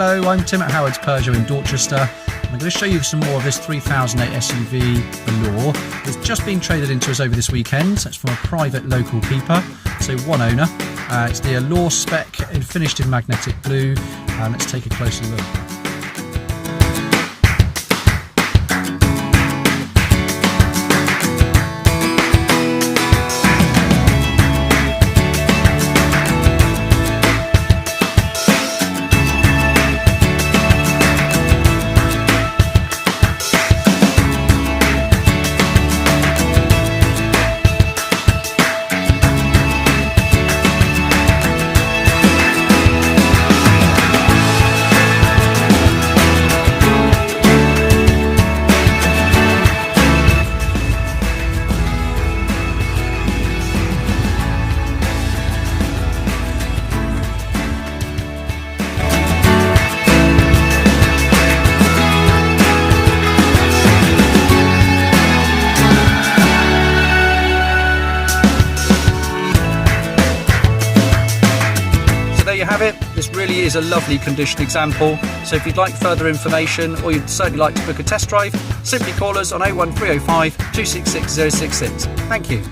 Hello, I'm Tim at Howard's Peugeot in Dorchester. I'm going to show you some more of this 3008 SUV Allure. It's just been traded into us over this weekend. It's from a private local keeper, so one owner. It's the Allure spec finished in magnetic blue. Let's take a closer look. There you have it. This really is a lovely condition example. So if you'd like further information or you'd certainly like to book a test drive, simply call us on 01305 266 066. Thank you.